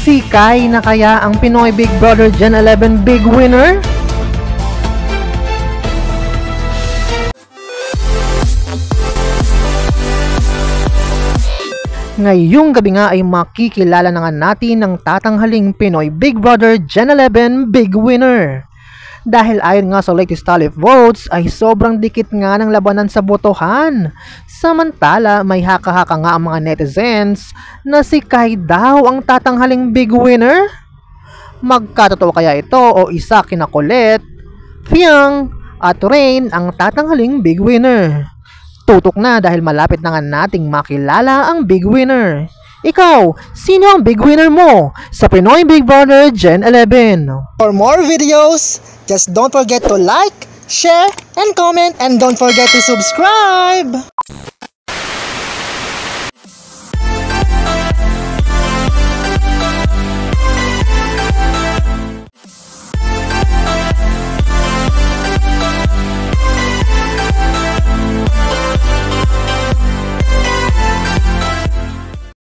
Si Kai na kaya ang Pinoy Big Brother Gen 11 big winner? Ngayong gabi nga ay makikilala na nga natin ang tatanghaling Pinoy Big Brother Gen 11 big winner. Dahil ayon nga sa latest tally of votes ay sobrang dikit nga ng labanan sa botohan. Samantala may haka-haka nga ang mga netizens na si Kai daw ang tatanghaling big winner. Magkatotoo kaya ito o isa kina Colette, Fiang at Rain ang tatanghaling big winner? Tutok na dahil malapit na nga nating makilala ang big winner. Ikaw, sino ang big winner mo sa Pinoy Big Brother Gen 11? For more videos, just don't forget to like, share, and comment, and don't forget to subscribe!